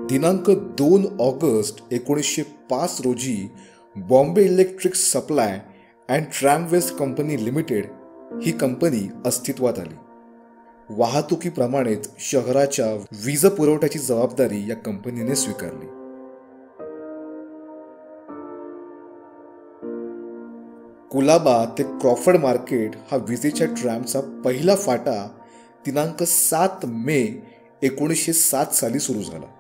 दिनांक 2 ऑगस्ट 1905 रोजी Bombay electric supply and tramways company limited ही कंपनी अस्तित्वात आली. वाहतुकीप्रमाणेच शहराच्या वीज पुरवठ्याची जबाबदारी या कंपनीने स्वीकारली. कुलाबा ते क्रॉफर्ड मार्केट हा विजेच्या ट्रॅमचा पहिला फाटा दिनांक 7 मे 1907 साली सुरू झाला.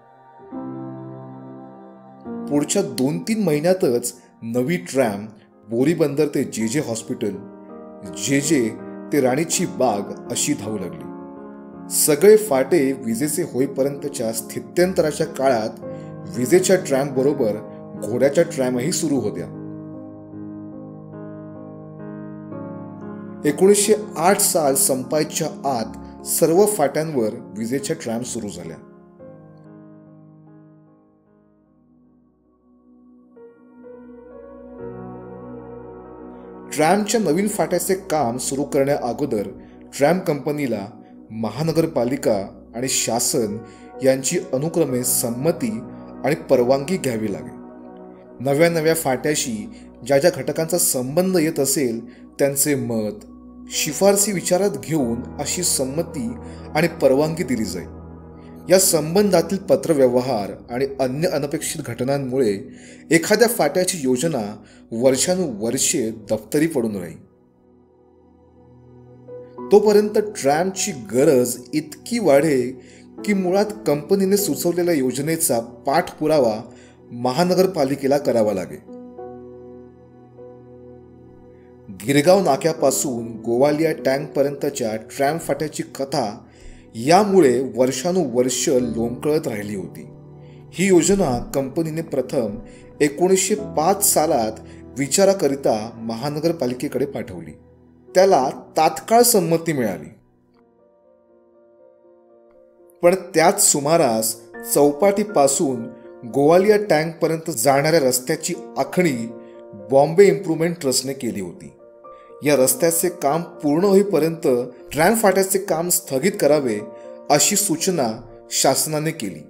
पुढच्या 2-3 महिन्यातच नवी ट्रॅम बोरीबंदर ते जे हॉस्पिटल, जे ते राणीची बाग अशी धावू लागली. सगळे फाटे विजेचे होईपर्यंतच्या स्थित्यंतराच्या काळात विजेच्या ट्रॅम बरोबर घोड्याच्या ट्रॅमही सुरू होत्या. 1908 साल संपायच्या आत सर्व फाट्यांवर विजेच्या ट्रॅम सुरू झाल्या. ट्रॅमच्या नवीन फाट्याचे काम सुरू करण्या अगोदर ट्रॅम कंपनीला महानगरपालिका आणि शासन यांची अनुक्रमे संमती आणि परवानगी घ्यावी लागे. नव्या फाट्याशी ज्या घटकांचा संबंध येत असेल त्यांचे मत, शिफारसी विचारात घेऊन अशी संमती आणि परवानगी दिली जाईल. या संबंधातील पत्रव्यवहार आणि अन्य अनपेक्षित घटनांमुळे एखाद्या फाट्याची योजना वर्षानुवर्षे दप्तरी पडून राहील. तोपर्यंत ट्रॅमची गरज इतकी वाढे की मुळात कंपनीने सुचवलेल्या योजनेचा पाठपुरावा महानगरपालिकेला करावा लागे. गिरगाव नाक्यापासून गोवालिया टँक पर्यंतच्या ट्रॅम फाट्याची कथा यामुळे वर्षानुवर्ष लोंबकळत राहिली होती. ही योजना कंपनीने प्रथम 1905 सालात विचाराकरिता महानगरपालिकेकडे पाठवली. त्याला तात्काळ संमती मिळाली. पण त्याच सुमारास चौपाटीपासून गोवालिया टँक पर्यंत जाणाऱ्या रस्त्याची आखणी बॉम्बे इम्प्रूव्हमेंट ट्रस्टने केली होती. या रस्त्याचे काम पूर्ण होईपर्यंत ट्रॅम फाट्याचे काम स्थगित करावे अशी सूचना शासनाने केली.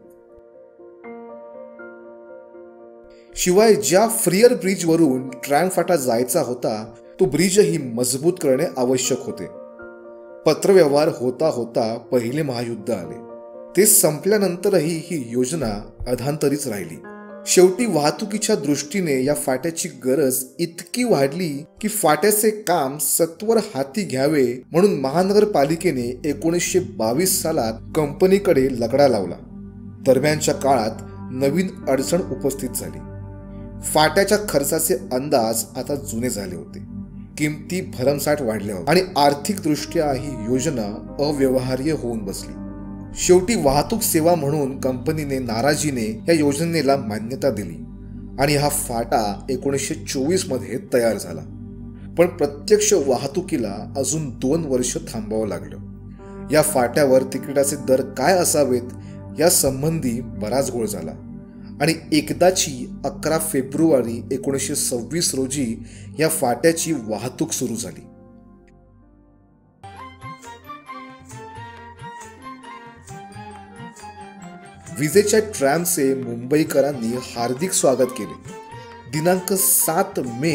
शिवाय ज्या फ्रियर ब्रिजवरून ट्रॅम फाटा जायचा होता तो ब्रिजही मजबूत करणे आवश्यक होते. पत्रव्यवहार होता होता पहिले महायुद्ध आले. ते संपल्यानंतरही ही योजना अधांतरीच राहिली. शेवटी वाहतुकीच्या दृष्टीने या फाट्याची गरज इतकी वाढली की फाट्याचे काम सत्वर हाती घ्यावे म्हणून महानगरपालिकेने 1922 सालात कंपनीकडे लगडा लावला. दरम्यानच्या काळात नवीन अडचण उपस्थित झाली. फाट्याच्या खर्चाचे अंदाज आता जुने झाले होते. किमती भरमसाठ वाढल्या होत्या आणि आर्थिक दृष्ट्या ही योजना अव्यवहार्य होऊन बसली. शेवटी वाहतूक सेवा म्हणून कंपनीने नाराजीने या योजनेला मान्यता दिली आणि हा फाटा 1924 मध्ये तयार झाला. पण प्रत्यक्ष वाहतुकीला अजून 2 वर्ष थांबावं लागलं. या फाट्यावर तिकिटाचे दर काय असावेत या संबंधी बराच घोळ झाला आणि एकदाची 11 फेब्रुवारी 1926 रोजी या फाट्याची वाहतूक सुरू झाली. विजेच्या ट्रॅमचे मुंबईकरांनी हार्दिक स्वागत केले. दिनांक 7 मे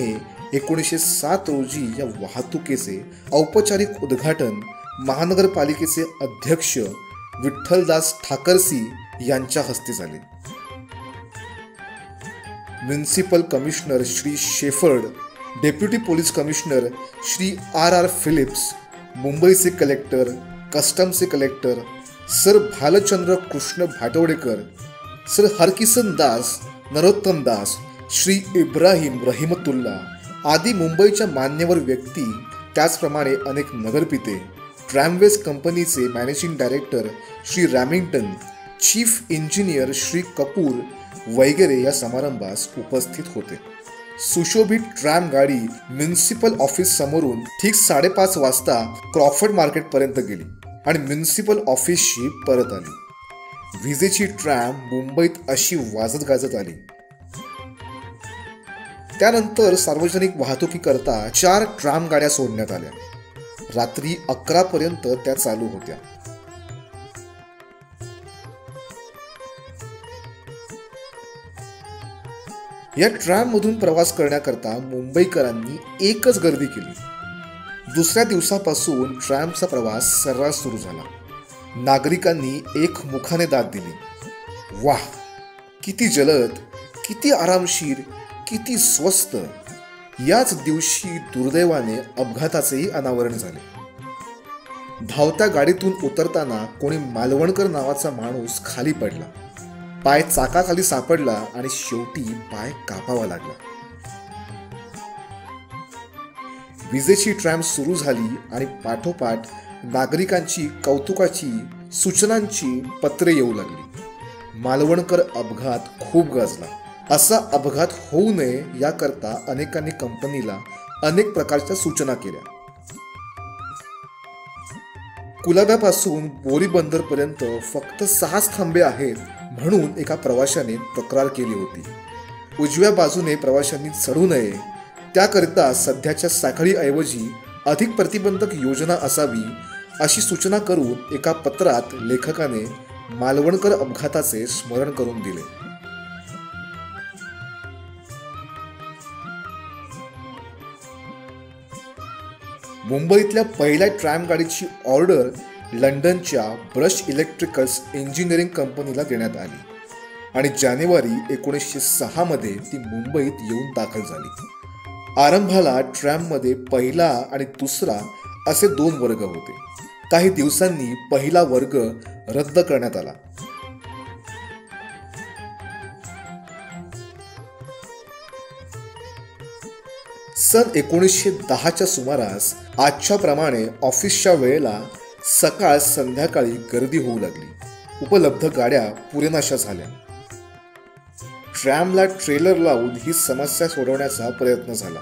1907 रोजी या वाहतुकीचे औपचारिक उद्घाटन महानगरपालिकेचे अध्यक्ष विठ्ठलदास ठाकरसी यांच्या हस्ते झाले. Municipal commissioner Shri Shepherd, deputy police commissioner Shri R Phillips, मुंबईचे कलेक्टर, कस्टमचे collector sir Bhalchandra Krishna Bhatwadekar, sir Harkisan Das, Narottam Das, Shri Ibrahim Rahimtulla आदी मुंबईच्या मान्यवर व्यक्ती, त्याचप्रमाणे अनेक नगरपिते, ट्रॅमवेज कंपनीचे managing director Shri Remington, chief engineer Shri Kapur वगैरे या समारंभास उपस्थित होते. सुशोभित ट्रॅम गाडी म्युनिसिपल ऑफिस समोरून ठीक 5:30 वाजता क्रॉफर्ड मार्केट पर्यंत गेली आणि म्युनिसिपल ऑफिसशी परत आली. विजेची ट्रॅम मुंबईत अशी वाजत गाजत आली. त्यानंतर सार्वजनिक वाहतुकीकरता 4 ट्राम गाड्या सोडण्यात आल्या. रात्री 11 पर्यंत त्या चालू होत्या. या ट्रॅममधून प्रवास करण्याकरता मुंबईकरांनी एकच गर्दी केली. दुसऱ्या दिवसापासून ट्रॅमचा प्रवास सर्रास सुरू झाला. नागरिकांनी एकमुखाने दाद दिली. वाह, किती जलद, किती आरामशीर, किती स्वस्त. याच दिवशी दुर्दैवाने अपघाताचेही अनावरण झाले. धावत्या गाडीतून उतरताना कोणी मालवणकर नावाचा माणूस खाली पडला. पाय चाकाखाली सापडला आणि शेवटी पाय कापावा लागला. विजेची ट्रॅम सुरू झाली आणि पाठोपाठ नागरिकांची कौतुकाची, सूचनांची पत्रे येऊ लागली. मालवणकर अपघात खूप गाजला. असा अपघात होऊ नये याकरता अनेकांनी कंपनीला अनेक प्रकारच्या सूचना केल्या. कुलाब्यापासून बोरीबंदर पर्यंत फक्त 6 थांबे आहेत म्हणून एका प्रवाशाने तक्रार केली होती. उजव्या बाजूने प्रवाशांनी चढू नये त्याकरिता सध्याच्या साखळीऐवजी अधिक प्रतिबंधक योजना असावी अशी सूचना करून एका पत्रात लेखकाने मालवणकर अपघाताचे स्मरण करून दिले. मुंबईतल्या पहिल्या ट्रॅम गाडीची ऑर्डर लंडनच्या ब्रश इलेक्ट्रिकल्स इंजिनिअरिंग कंपनीला देण्यात आली आणि जानेवारी 1906 मध्ये ती मुंबईत येऊन दाखल झाली. आरंभाला ट्रॅममध्ये पहिला आणि दुसरा असे 2 वर्ग होते. काही दिवसांनी पहिला वर्ग रद्द करण्यात आला. सन 1910च्या सुमारास आजच्या प्रमाणे ऑफिसच्या वेळेला सकाळ संध्याकाळी गर्दी होऊ लागली. उपलब्ध गाड्या पुरेनाशा झाल्या. ट्रॅमला ट्रेलर लावून ही समस्या सोडवण्याचा प्रयत्न झाला.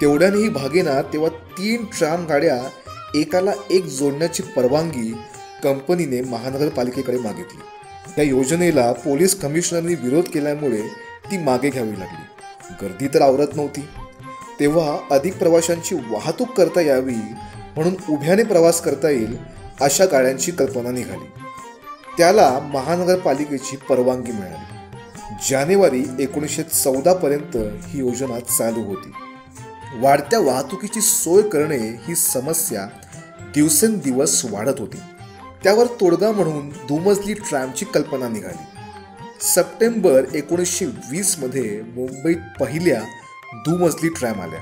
तेवढ्यानेही भागेना तेव्हा 3 ट्रॅम गाड्या एकाला एक जोडण्याची परवानगी कंपनीने महानगरपालिकेकडे मागितली. या योजनेला पोलीस कमिशनरनी विरोध केल्यामुळे ती मागे घ्यावी लागली. गर्दी तर आवरत नव्हती. तेव्हा अधिक प्रवाशांची वाहतूक करता यावी म्हणून उभ्याने प्रवास करता येईल अशा गाड्यांची कल्पना निघाली. त्याला महानगरपालिकेची परवानगी मिळाली. जानेवारी 1914 पर्यंत ही योजना चालू होती. वाढत्या वाहतुकीची सोय करणे ही समस्या दिवसेंदिवस वाढत होती. त्यावर तोडगा म्हणून दुमजली ट्रॅमची कल्पना निघाली. सप्टेंबर 1920 मध्ये मुंबईत पहिल्या दुमजली ट्रॅम आल्या.